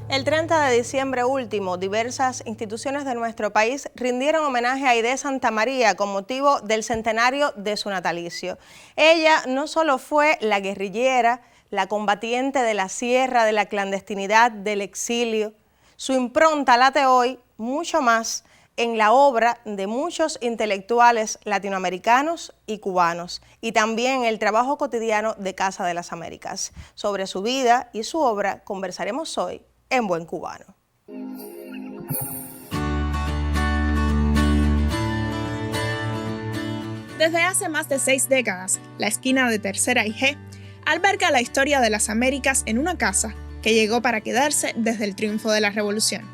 El 30 de diciembre último, diversas instituciones de nuestro país rindieron homenaje a Aide Santamaría con motivo del centenario de su natalicio. Ella no solo fue la guerrillera, la combatiente de la sierra, de la clandestinidad, del exilio. Su impronta late hoy mucho más en la obra de muchos intelectuales latinoamericanos y cubanos, y también el trabajo cotidiano de Casa de las Américas. Sobre su vida y su obra conversaremos hoy en Buen Cubano. Desde hace más de 6 décadas, la esquina de Tercera y G alberga la historia de las Américas en una casa que llegó para quedarse desde el triunfo de la Revolución.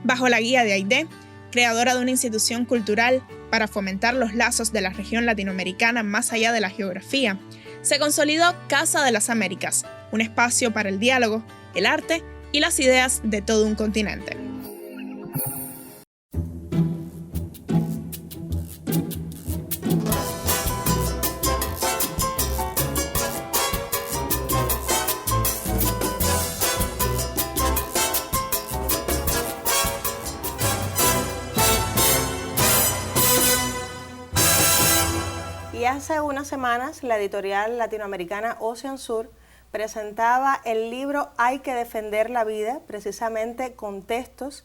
Bajo la guía de Aide, creadora de una institución cultural para fomentar los lazos de la región latinoamericana más allá de la geografía, se consolidó Casa de las Américas, un espacio para el diálogo, el arte y las ideas de todo un continente. Y hace unas semanas la editorial latinoamericana Ocean Sur presentaba el libro Hay que defender la vida, precisamente con textos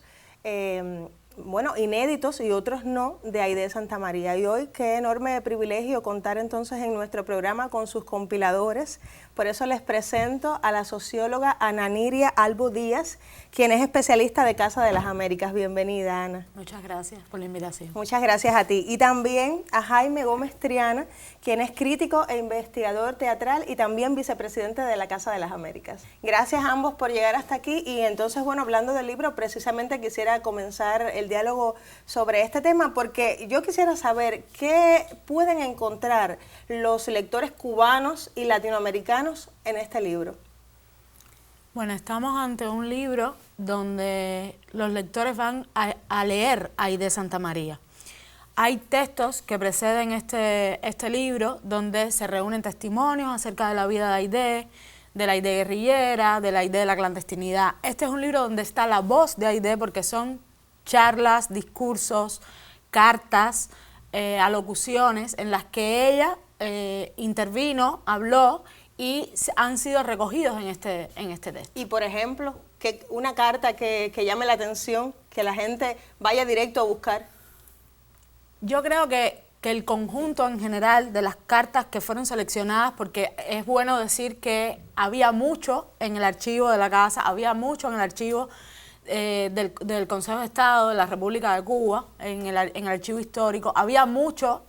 inéditos y otros no, de Aide Santamaría. Y hoy qué enorme privilegio contar entonces en nuestro programa con sus compiladores. Por eso les presento a la socióloga Ana Niria Albo Díaz, quien es especialista de Casa de las Américas. Bienvenida, Ana. Muchas gracias por la invitación. Muchas gracias a ti. Y también a Jaime Gómez Triana, quien es crítico e investigador teatral y también vicepresidente de la Casa de las Américas. Gracias a ambos por llegar hasta aquí. Y entonces, bueno, hablando del libro, precisamente quisiera comenzar el diálogo sobre este tema, porque yo quisiera saber qué pueden encontrar los lectores cubanos y latinoamericanos en este libro. Bueno, estamos ante un libro donde los lectores van a leer a Aide Santamaría. Hay textos que preceden este libro donde se reúnen testimonios acerca de la vida de la Aide guerrillera, de la Aide de la clandestinidad. Este es un libro donde está la voz de Aide porque son charlas, discursos, cartas, alocuciones en las que ella intervino, habló y han sido recogidos en este texto. Y por ejemplo, que una carta que llame la atención, que la gente vaya directo a buscar. Yo creo que el conjunto en general de las cartas que fueron seleccionadas, porque es bueno decir que había mucho en el archivo de la casa, había mucho en el archivo del Consejo de Estado de la República de Cuba, en el archivo histórico, había mucho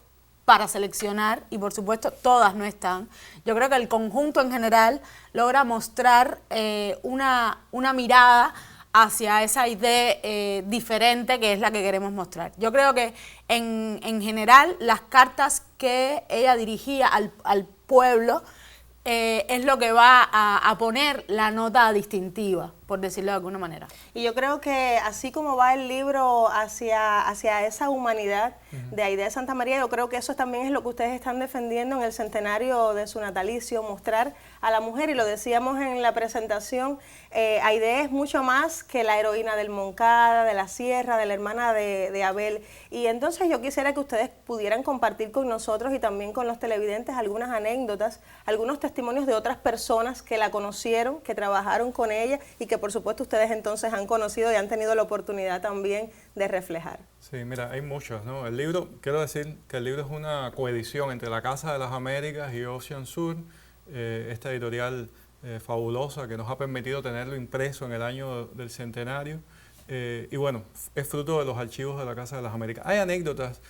para seleccionar y por supuesto todas no están. Yo creo que el conjunto en general logra mostrar una mirada hacia esa idea diferente que es la que queremos mostrar. Yo creo que en general las cartas que ella dirigía al pueblo es lo que va a poner la nota distintiva, por decirlo de alguna manera. Y yo creo que así como va el libro hacia esa humanidad de Aide Santamaría, yo creo que eso también es lo que ustedes están defendiendo en el centenario de su natalicio, mostrar a la mujer, y lo decíamos en la presentación, Aide es mucho más que la heroína del Moncada, de la Sierra, de la hermana de Abel. Y entonces yo quisiera que ustedes pudieran compartir con nosotros y también con los televidentes algunas anécdotas, algunos testimonios de otras personas que la conocieron, que trabajaron con ella y que por supuesto ustedes entonces han conocido y han tenido la oportunidad también de reflejar. Sí, mira, hay muchos, ¿no? El libro, quiero decir que el libro es una coedición entre la Casa de las Américas y Ocean Sur, esta editorial fabulosa que nos ha permitido tenerlo impreso en el año del centenario. Y bueno, es fruto de los archivos de la Casa de las Américas. Hay anécdotas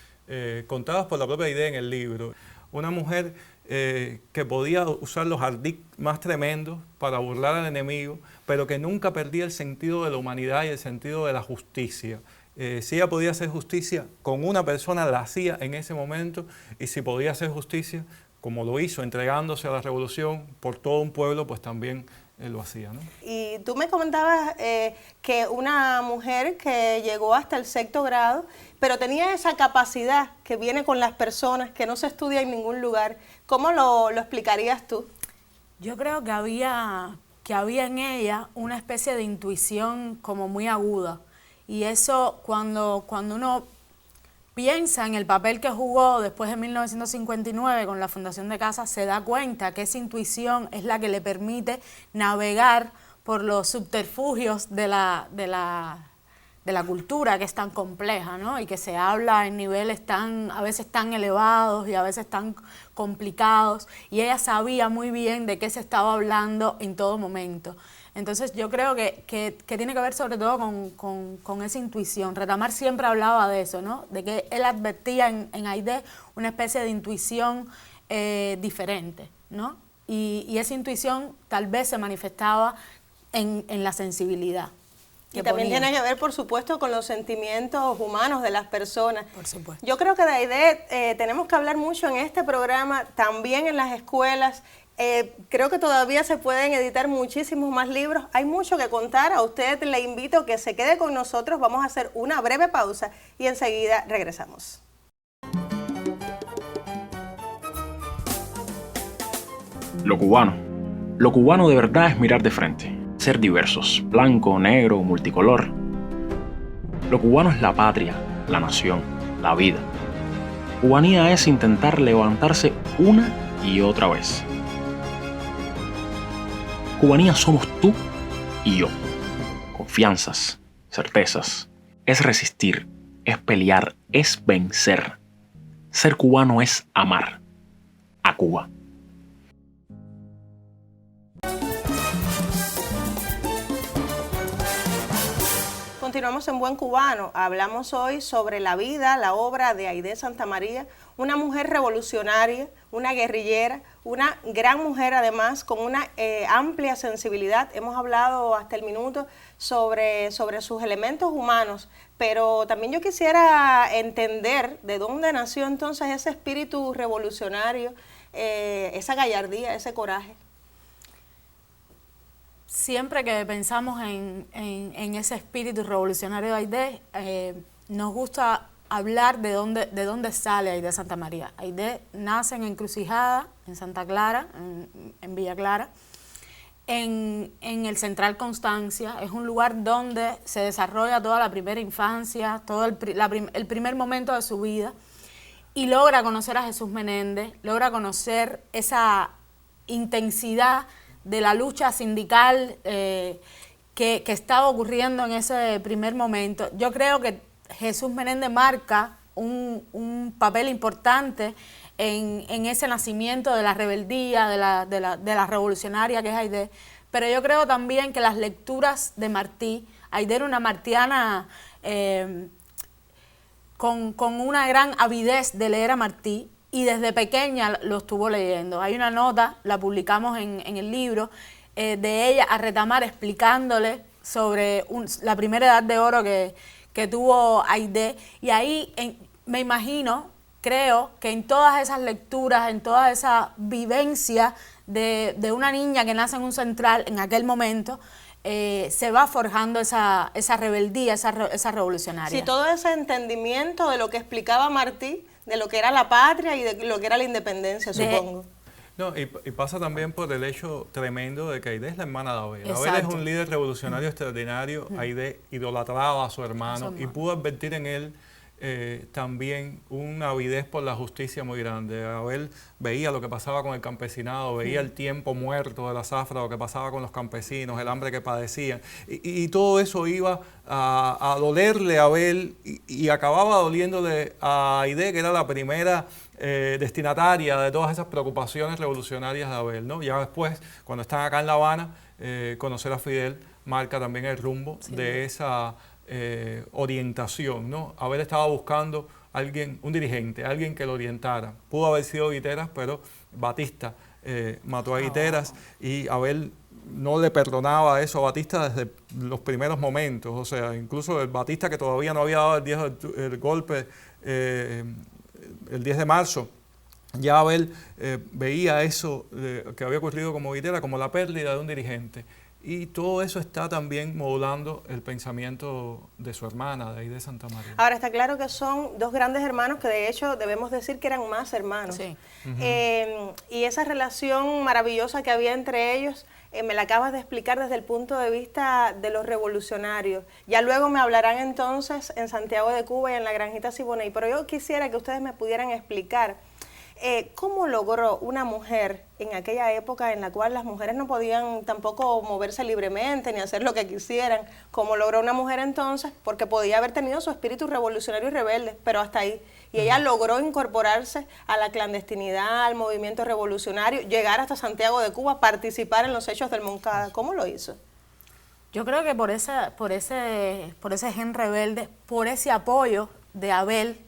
contadas por la propia Aide en el libro. Una mujer que podía usar los ardics más tremendos para burlar al enemigo, pero que nunca perdía el sentido de la humanidad y el sentido de la justicia. Si ella podía hacer justicia con una persona, la hacía en ese momento, y si podía hacer justicia, como lo hizo, entregándose a la revolución por todo un pueblo, pues también lo hacía, ¿no? Y tú me comentabas que una mujer que llegó hasta el 6º grado, pero tenía esa capacidad que viene con las personas, que no se estudia en ningún lugar. ¿Cómo lo explicarías tú? Yo creo que había que había en ella una especie de intuición como muy aguda. Y eso cuando uno piensa en el papel que jugó después de 1959 con la Fundación de Casa, se da cuenta que esa intuición es la que le permite navegar por los subterfugios de la cultura, que es tan compleja, ¿no? Y que se habla en niveles a veces tan elevados y a veces tan complicados, y ella sabía muy bien de qué se estaba hablando en todo momento. Entonces yo creo que tiene que ver sobre todo con esa intuición. Retamar siempre hablaba de eso, ¿no? De que él advertía en Aidé una especie de intuición diferente, ¿no? Y esa intuición tal vez se manifestaba en la sensibilidad. Y también tiene que ver, por supuesto, con los sentimientos humanos de las personas. Por supuesto. Yo creo que de Aidé tenemos que hablar mucho en este programa, también en las escuelas. Creo que todavía se pueden editar muchísimos más libros. Hay mucho que contar. A usted le invito a que se quede con nosotros. Vamos a hacer una breve pausa y enseguida regresamos. Lo cubano de verdad es mirar de frente, ser diversos, blanco, negro, multicolor. Lo cubano es la patria, la nación, la vida. Cubanía es intentar levantarse una y otra vez. Cubanía somos tú y yo. Confianzas, certezas. Es resistir, es pelear, es vencer. Ser cubano es amar a Cuba. Continuamos en Buen Cubano. Hablamos hoy sobre la vida, la obra de Aidé Santamaría, una mujer revolucionaria, una guerrillera, una gran mujer además, con una amplia sensibilidad. Hemos hablado hasta el minuto sobre sus elementos humanos, pero también yo quisiera entender de dónde nació entonces ese espíritu revolucionario, esa gallardía, ese coraje. Siempre que pensamos en ese espíritu revolucionario de Aidé, nos gusta hablar de dónde sale Aidé Santamaría. Aidé nace en Encrucijada, en Santa Clara, en Villa Clara, en el Central Constancia. Es un lugar donde se desarrolla toda la primera infancia, todo el primer momento de su vida, y logra conocer a Jesús Menéndez, logra conocer esa intensidad de la lucha sindical que estaba ocurriendo en ese primer momento. Yo creo que Jesús Menéndez marca un papel importante en ese nacimiento de la rebeldía, de la revolucionaria que es Aidé, pero yo creo también que las lecturas de Martí, Aidé era una martiana con una gran avidez de leer a Martí, y desde pequeña lo estuvo leyendo. Hay una nota, la publicamos en el libro, de ella a Retamar explicándole sobre la primera edad de oro que tuvo Aidé. Y ahí me imagino, creo, que en todas esas lecturas, en toda esa vivencia de una niña que nace en un central en aquel momento, se va forjando esa rebeldía, esa revolucionaria. Sí, todo ese entendimiento de lo que explicaba Martí, de lo que era la patria y de lo que era la independencia, supongo. No, y pasa también por el hecho tremendo de que Aidé es la hermana de Abel. Exacto. Abel es un líder revolucionario extraordinario. Aidé idolatraba a su hermano y pudo advertir en él también una avidez por la justicia muy grande. Abel veía lo que pasaba con el campesinado, veía el tiempo muerto de la zafra, lo que pasaba con los campesinos, el hambre que padecían. Y todo eso iba a dolerle a Abel y acababa doliéndole a Aidé, que era la primera destinataria de todas esas preocupaciones revolucionarias de Abel, ¿no? Ya después, cuando están acá en La Habana, conocer a Fidel marca también el rumbo de esa orientación, ¿no? Abel estaba buscando un dirigente, alguien que lo orientara. Pudo haber sido Guiteras, pero Batista mató a Guiteras y Abel no le perdonaba eso a Batista desde los primeros momentos. O sea, incluso el Batista, que todavía no había dado el golpe el 10 de marzo, ya Abel veía eso que había ocurrido como Guitera como la pérdida de un dirigente. Y todo eso está también modulando el pensamiento de su hermana, de Aidé Santamaría. Ahora, está claro que son dos grandes hermanos que de hecho debemos decir que eran más hermanos. Sí. Y esa relación maravillosa que había entre ellos, me la acabas de explicar desde el punto de vista de los revolucionarios. Ya luego me hablarán entonces en Santiago de Cuba y en la Granjita Siboney, pero yo quisiera que ustedes me pudieran explicar ¿cómo logró una mujer en aquella época en la cual las mujeres no podían tampoco moverse libremente ni hacer lo que quisieran? ¿Cómo logró una mujer entonces? Porque podía haber tenido su espíritu revolucionario y rebelde, pero hasta ahí. Y ella logró incorporarse a la clandestinidad, al movimiento revolucionario, llegar hasta Santiago de Cuba, participar en los hechos del Moncada. ¿Cómo lo hizo? Yo creo que por ese gen rebelde, por ese apoyo de Abel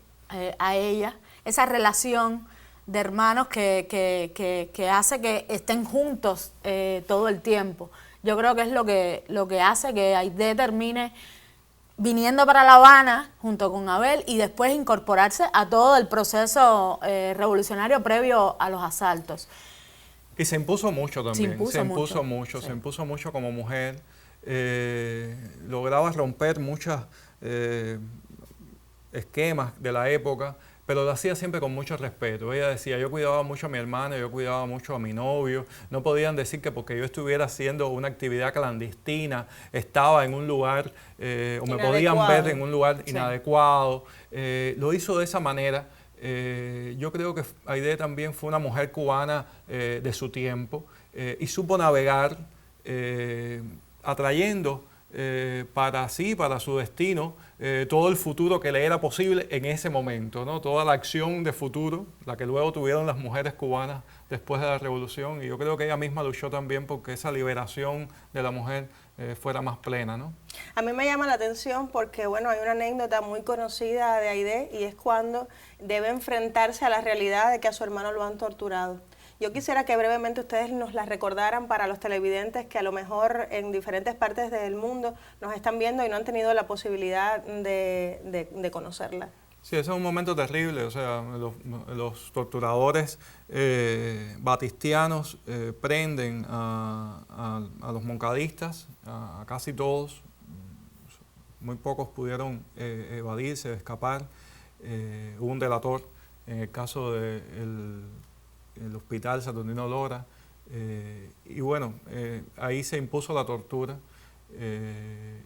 a ella, esa relación de hermanos que hace que estén juntos todo el tiempo. Yo creo que es lo que hace que Aidé termine viniendo para La Habana junto con Abel y después incorporarse a todo el proceso revolucionario previo a los asaltos. Y se impuso mucho también, se impuso mucho como mujer. Lograba romper muchos esquemas de la época, pero lo hacía siempre con mucho respeto. Ella decía, yo cuidaba mucho a mi hermana, yo cuidaba mucho a mi novio. No podían decir que porque yo estuviera haciendo una actividad clandestina, estaba en un lugar, o me podían ver en un lugar inadecuado. Lo hizo de esa manera. Yo creo que Aidé también fue una mujer cubana de su tiempo y supo navegar atrayendo para su destino todo el futuro que le era posible en ese momento, ¿no? Toda la acción de futuro, la que luego tuvieron las mujeres cubanas después de la revolución, y yo creo que ella misma luchó también porque esa liberación de la mujer fuera más plena, ¿no? A mí me llama la atención porque, bueno, hay una anécdota muy conocida de Aidé y es cuando debe enfrentarse a la realidad de que a su hermano lo han torturado. Yo quisiera que brevemente ustedes nos la recordaran para los televidentes que a lo mejor en diferentes partes del mundo nos están viendo y no han tenido la posibilidad de conocerla. Sí, ese es un momento terrible, o sea, los torturadores batistianos prenden a los moncadistas, a casi todos, muy pocos pudieron evadirse, escapar, hubo un delator en el caso del hospital Saturnino Lora, y bueno, ahí se impuso la tortura,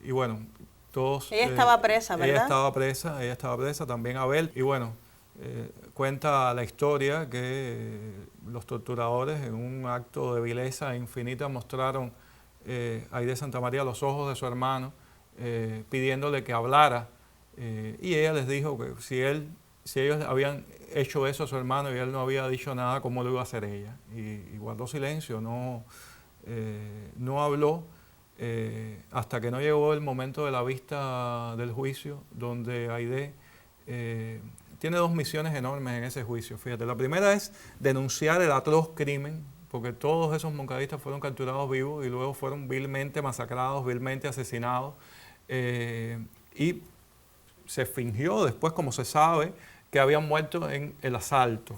y bueno, todos... Ella estaba presa, ¿verdad? Ella estaba presa, también Abel, y bueno, cuenta la historia que los torturadores en un acto de vileza infinita mostraron a Aidé Santamaría los ojos de su hermano, pidiéndole que hablara, y ella les dijo que si ellos habían hecho eso a su hermano y él no había dicho nada, ¿cómo lo iba a hacer ella? Y guardó silencio, no habló hasta que no llegó el momento de la vista del juicio, donde Aidé tiene dos misiones enormes en ese juicio. Fíjate, la primera es denunciar el atroz crimen, porque todos esos moncadistas fueron capturados vivos y luego fueron vilmente masacrados, vilmente asesinados, y se fingió después, como se sabe, que habían muerto en el asalto.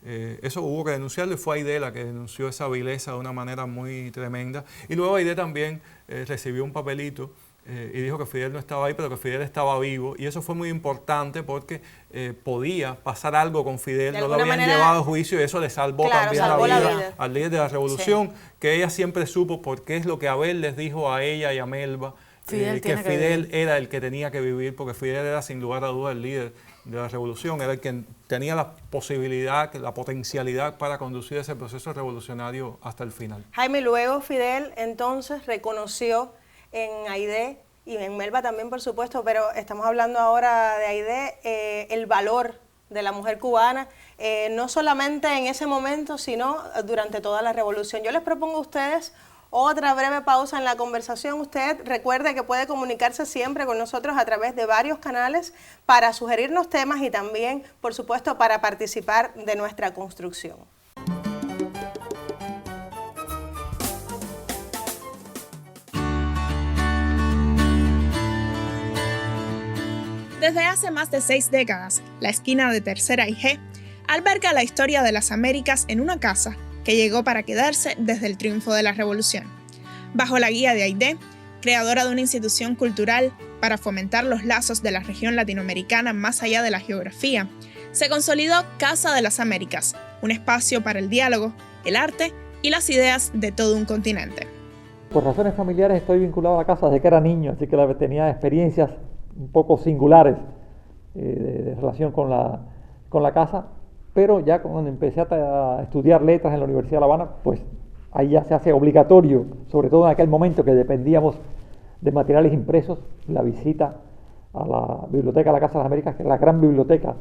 Eso hubo que denunciarlo y fue Aidé la que denunció esa vileza de una manera muy tremenda. Y luego Aidé también recibió un papelito y dijo que Fidel no estaba ahí, pero que Fidel estaba vivo. Y eso fue muy importante porque podía pasar algo con Fidel, no lo habían llevado a juicio y eso le salvó también la vida al líder de la revolución, que ella siempre supo, porque es lo que Abel les dijo a ella y a Melba, que Fidel era el que tenía que vivir, porque Fidel era sin lugar a dudas el líder de la revolución, era el que tenía la posibilidad, la potencialidad para conducir ese proceso revolucionario hasta el final. Jaime, luego Fidel entonces reconoció en Aidé y en Melba también, por supuesto, pero estamos hablando ahora de Aidé, el valor de la mujer cubana, no solamente en ese momento, sino durante toda la revolución. Yo les propongo a ustedes otra breve pausa en la conversación. Usted recuerde que puede comunicarse siempre con nosotros a través de varios canales para sugerirnos temas y también, por supuesto, para participar de nuestra construcción. Desde hace más de 6 décadas, la esquina de Tercera y G alberga la historia de las Américas en una casa que llegó para quedarse desde el triunfo de la Revolución. Bajo la guía de Aide, creadora de una institución cultural para fomentar los lazos de la región latinoamericana más allá de la geografía, se consolidó Casa de las Américas, un espacio para el diálogo, el arte y las ideas de todo un continente. Por razones familiares estoy vinculado a la casa desde que era niño, así que tenía experiencias un poco singulares de relación con la casa, pero ya cuando empecé a estudiar letras en la Universidad de La Habana, pues ahí ya se hace obligatorio, sobre todo en aquel momento que dependíamos de materiales impresos, la visita a la Biblioteca de la Casa de las Américas, que es la gran biblioteca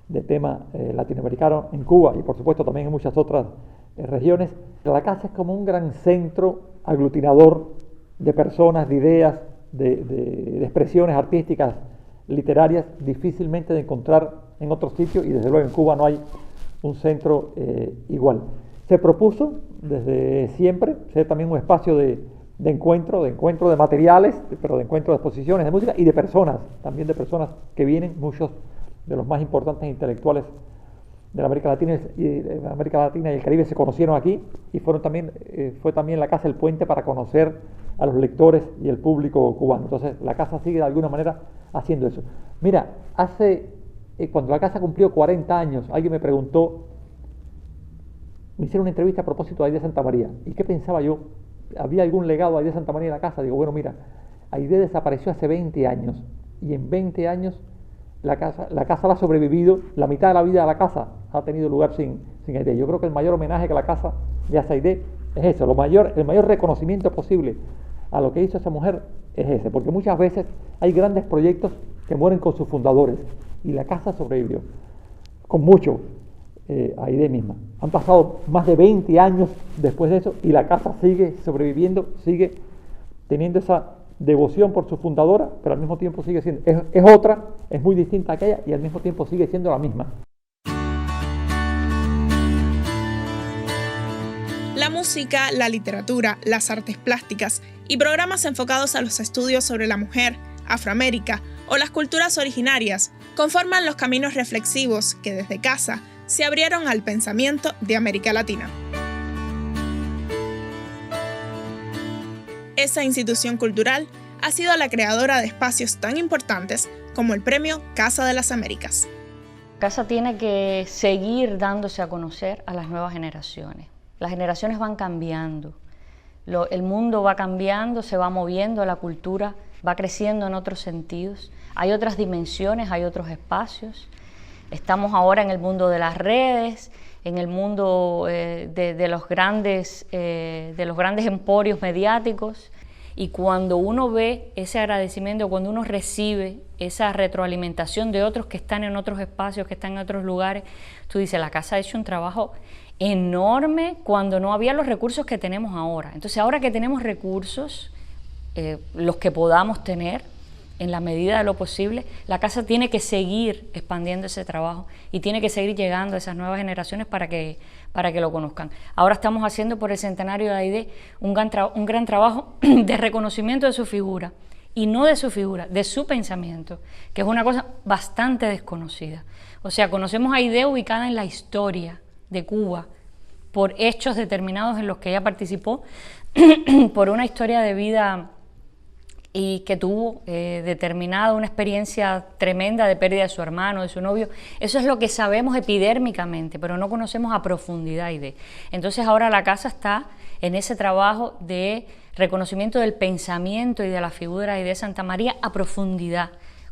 de tema latinoamericano en Cuba y por supuesto también en muchas otras regiones. La casa es como un gran centro aglutinador de personas, de ideas, de expresiones artísticas, literarias, difícilmente de encontrar en otros sitios, y desde luego en Cuba no hay un centro igual. Se propuso desde siempre ser también un espacio de encuentro de materiales, pero de encuentro de exposiciones de música y de personas, también de personas que vienen, muchos de los más importantes intelectuales de la América Latina y el Caribe se conocieron aquí, y fue también la casa el puente para conocer a los lectores y el público cubano. Entonces la casa sigue de alguna manera haciendo eso. Mira, cuando la casa cumplió 40 años, alguien me preguntó, me hicieron una entrevista a propósito de Aide Santa María, ¿y qué pensaba yo? ¿Había algún legado de Aide Santa María en la casa? Digo, bueno, mira, Aide desapareció hace 20 años, y en 20 años la casa la ha sobrevivido, la mitad de la vida de la casa ha tenido lugar sin Aide. Yo creo que el mayor homenaje que la casa le hace a Aide es eso, el mayor reconocimiento posible a lo que hizo esa mujer es ese, porque muchas veces hay grandes proyectos que mueren con sus fundadores, y la casa sobrevivió, con mucho Aide misma. Han pasado más de 20 años después de eso, y la casa sigue sobreviviendo, sigue teniendo esa devoción por su fundadora, pero al mismo tiempo sigue siendo, es otra, es muy distinta a aquella, y al mismo tiempo sigue siendo la misma. La música, la literatura, las artes plásticas y programas enfocados a los estudios sobre la mujer, Afroamérica o las culturas originarias conforman los caminos reflexivos que desde casa se abrieron al pensamiento de América Latina. Esa institución cultural ha sido la creadora de espacios tan importantes como el premio Casa de las Américas. Casa tiene que seguir dándose a conocer a las nuevas generaciones. Las generaciones van cambiando, el mundo va cambiando, se va moviendo, la cultura va creciendo en otros sentidos, hay otras dimensiones, hay otros espacios. Estamos ahora en el mundo de las redes, en el mundo de los grandes emporios mediáticos, y cuando uno ve ese agradecimiento, cuando uno recibe esa retroalimentación de otros que están en otros espacios, que están en otros lugares, tú dices, la casa ha hecho un trabajo enorme cuando no había los recursos que tenemos ahora. Entonces ahora que tenemos recursos, los que podamos tener, en la medida de lo posible, la casa tiene que seguir expandiendo ese trabajo y tiene que seguir llegando a esas nuevas generaciones para que lo conozcan. Ahora estamos haciendo por el centenario de Aide un gran trabajo de reconocimiento de su figura, y no de su figura, de su pensamiento, que es una cosa bastante desconocida. O sea, conocemos a Aide ubicada en la historia de Cuba, por hechos determinados en los que ella participó, por una historia de vida y que tuvo determinada una experiencia tremenda de pérdida de su hermano, de su novio. Eso es lo que sabemos epidérmicamente, pero no conocemos a profundidad Aide. Entonces ahora la casa está en ese trabajo de reconocimiento del pensamiento y de la figura de Aide Santa María a profundidad,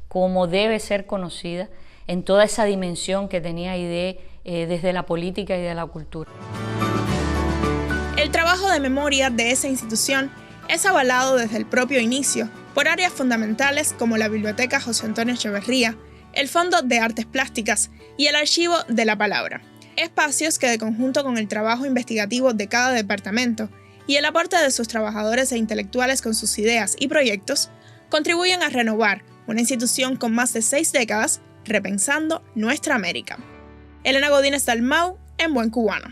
como debe ser conocida en toda esa dimensión que tenía Aide desde la política y de la cultura. El trabajo de memoria de esa institución es avalado desde el propio inicio por áreas fundamentales como la Biblioteca José Antonio Echeverría, el Fondo de Artes Plásticas y el Archivo de la Palabra, espacios que de conjunto con el trabajo investigativo de cada departamento y el aporte de sus trabajadores e intelectuales con sus ideas y proyectos, contribuyen a renovar una institución con más de 6 décadas repensando nuestra América. Elena Godínez Dalmau, en Buen Cubano.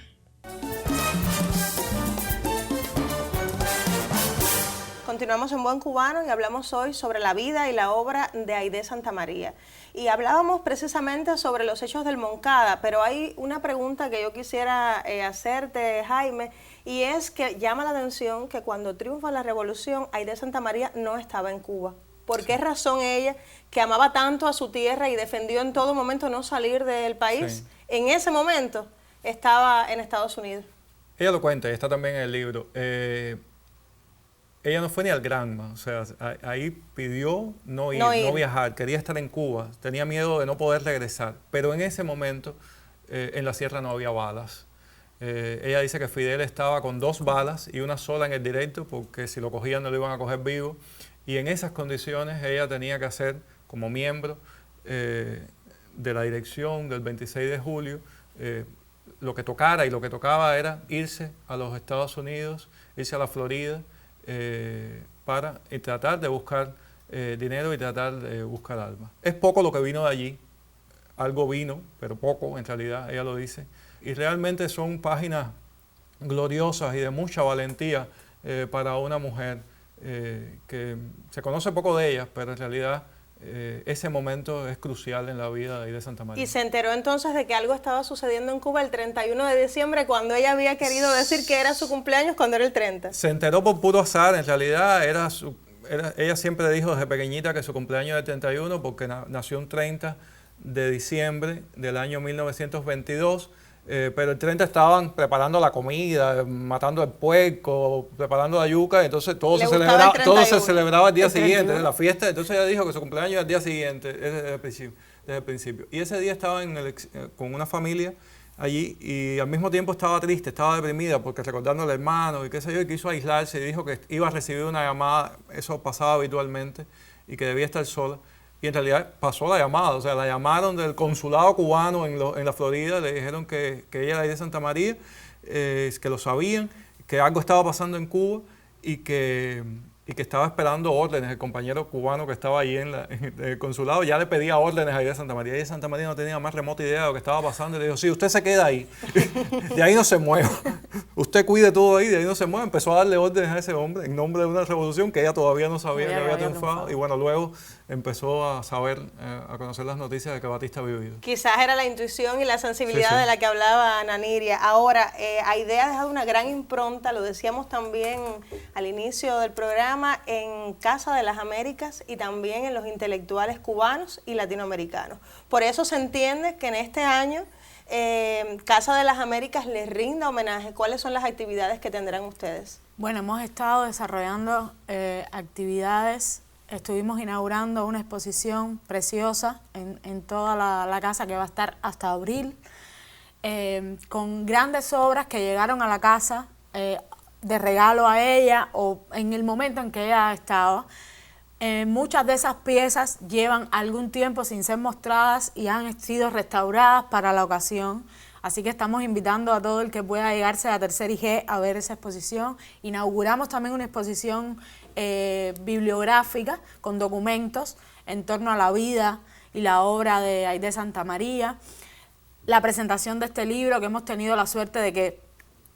Continuamos en Buen Cubano y hablamos hoy sobre la vida y la obra de Aidé Santamaría. Y hablábamos precisamente sobre los hechos del Moncada, pero hay una pregunta que yo quisiera hacerte, Jaime, y es que llama la atención que cuando triunfa la revolución, Aidé Santamaría no estaba en Cuba. ¿Por qué razón ella, que amaba tanto a su tierra y defendió en todo momento no salir del país, en ese momento estaba en Estados Unidos? Ella lo cuenta, y está también en el libro. Ella no fue ni al Granma, o sea, ahí pidió no ir, no viajar, quería estar en Cuba, tenía miedo de no poder regresar, pero en ese momento en la sierra no había balas. Ella dice que Fidel estaba con 2 balas y una sola en el directo, porque si lo cogían no lo iban a coger vivo, y en esas condiciones ella tenía que hacer, como miembro de la dirección del 26 de julio, lo que tocara, y lo que tocaba era irse a los Estados Unidos, irse a la Florida, para tratar de buscar dinero y tratar de buscar armas. Es poco lo que vino de allí, algo vino, pero poco en realidad, ella lo dice, y realmente son páginas gloriosas y de mucha valentía para una mujer que se conoce poco de ella, pero en realidad ese momento es crucial en la vida de Aidé Santamaría. Y se enteró entonces de que algo estaba sucediendo en Cuba el 31 de diciembre, cuando ella había querido decir que era su cumpleaños cuando era el 30. Se enteró por puro azar, en realidad ella siempre dijo desde pequeñita que su cumpleaños era el 31 porque nació un 30 de diciembre del año 1922. Pero el 30 estaban preparando la comida, matando el puerco, preparando la yuca, entonces todo se celebraba el día siguiente, la fiesta. Entonces ella dijo que su cumpleaños era el día siguiente, desde el principio. Y ese día estaba con una familia allí y al mismo tiempo estaba triste, estaba deprimida porque recordando al hermano y qué sé yo, y quiso aislarse y dijo que iba a recibir una llamada, eso pasaba habitualmente, y que debía estar sola. Y en realidad pasó la llamada, o sea, la llamaron del consulado cubano en la Florida, le dijeron que ella era Aidé Santamaría, que lo sabían, que algo estaba pasando en Cuba y que estaba esperando órdenes. El compañero cubano que estaba ahí en el consulado ya le pedía órdenes a Aidé Santamaría. Aidé Santamaría no tenía más remota idea de lo que estaba pasando y le dijo, sí, usted se queda ahí, de ahí no se mueva, usted cuide todo ahí, de ahí no se mueva. Empezó a darle órdenes a ese hombre en nombre de una revolución que ella todavía no sabía que había triunfado. Y bueno, luego empezó a saber, a conocer las noticias de que Batista había vivido. Quizás era la intuición y la sensibilidad de la que hablaba Ana Niria. Ahora, Aidé ha dejado una gran impronta, lo decíamos también al inicio del programa, en Casa de las Américas y también en los intelectuales cubanos y latinoamericanos. Por eso se entiende que en este año Casa de las Américas les rinda homenaje. ¿Cuáles son las actividades que tendrán ustedes? Bueno, hemos estado desarrollando actividades. Estuvimos inaugurando una exposición preciosa en toda la casa que va a estar hasta abril, con grandes obras que llegaron a la casa de regalo a ella o en el momento en que ella estaba. Muchas de esas piezas llevan algún tiempo sin ser mostradas y han sido restauradas para la ocasión. Así que estamos invitando a todo el que pueda llegarse a Tercer IG a ver esa exposición. Inauguramos también una exposición bibliográfica con documentos en torno a la vida y la obra de Aidé Santamaría. La presentación de este libro, que hemos tenido la suerte de que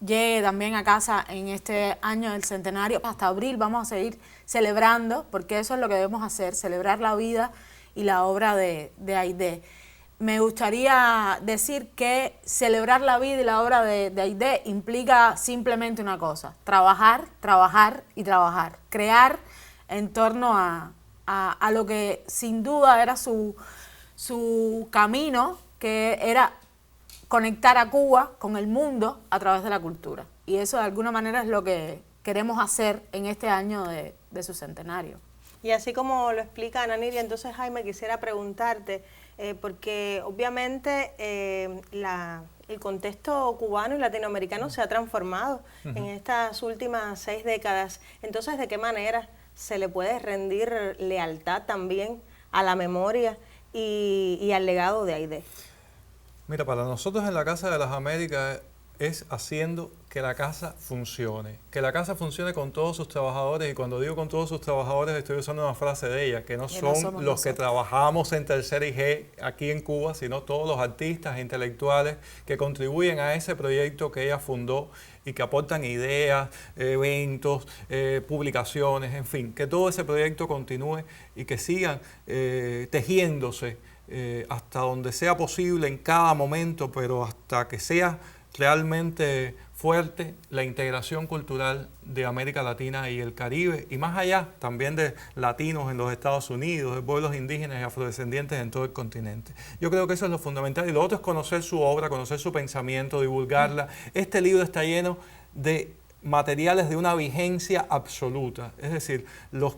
llegue también a casa en este año del centenario. Hasta abril vamos a seguir celebrando, porque eso es lo que debemos hacer, celebrar la vida y la obra de Aidé. Me gustaría decir que celebrar la vida y la obra de Aidé implica simplemente una cosa: trabajar, trabajar y trabajar. Crear en torno a lo que sin duda era su camino, que era conectar a Cuba con el mundo a través de la cultura. Y eso de alguna manera es lo que queremos hacer en este año de su centenario. Y así como lo explica Ana Niria, entonces Jaime, quisiera preguntarte, porque obviamente el contexto cubano y latinoamericano se ha transformado en estas últimas 6 décadas. Entonces, ¿de qué manera se le puede rendir lealtad también a la memoria y al legado de Aidé? Mira, para nosotros en la Casa de las Américas es haciendo que la casa funcione con todos sus trabajadores, y cuando digo con todos sus trabajadores estoy usando una frase de ella, que no son los que trabajamos en Tercera y G aquí en Cuba, sino todos los artistas e intelectuales que contribuyen a ese proyecto que ella fundó y que aportan ideas, eventos, publicaciones, en fin, que todo ese proyecto continúe y que sigan tejiéndose hasta donde sea posible en cada momento, pero hasta que sea realmente fuerte la integración cultural de América Latina y el Caribe, y más allá también de latinos en los Estados Unidos, de pueblos indígenas y afrodescendientes en todo el continente. Yo creo que eso es lo fundamental, y lo otro es conocer su obra, conocer su pensamiento, divulgarla. Este libro está lleno de materiales de una vigencia absoluta, es decir, los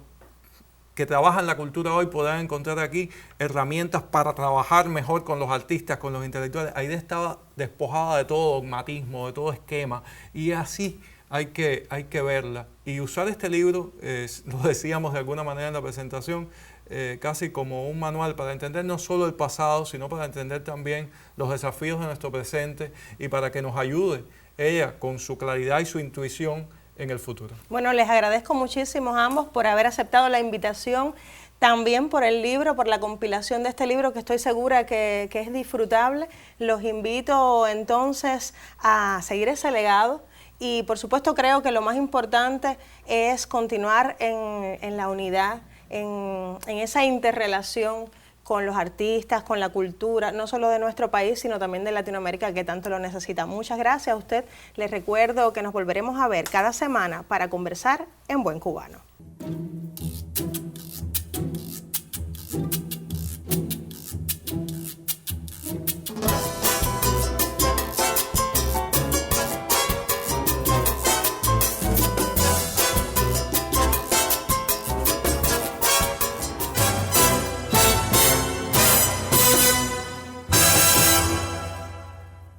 que trabajan la cultura hoy podrán encontrar aquí herramientas para trabajar mejor con los artistas, con los intelectuales. Aide estaba despojada de todo dogmatismo, de todo esquema, y así hay que verla. Y usar este libro, lo decíamos de alguna manera en la presentación, casi como un manual para entender no solo el pasado, sino para entender también los desafíos de nuestro presente y para que nos ayude ella con su claridad y su intuición en el futuro. Bueno, les agradezco muchísimo a ambos por haber aceptado la invitación, también por el libro, por la compilación de este libro, que estoy segura que es disfrutable. Los invito entonces a seguir ese legado y por supuesto creo que lo más importante es continuar en la unidad, en esa interrelación con los artistas, con la cultura, no solo de nuestro país, sino también de Latinoamérica, que tanto lo necesita. Muchas gracias a usted. Les recuerdo que nos volveremos a ver cada semana para conversar en Buen Cubano.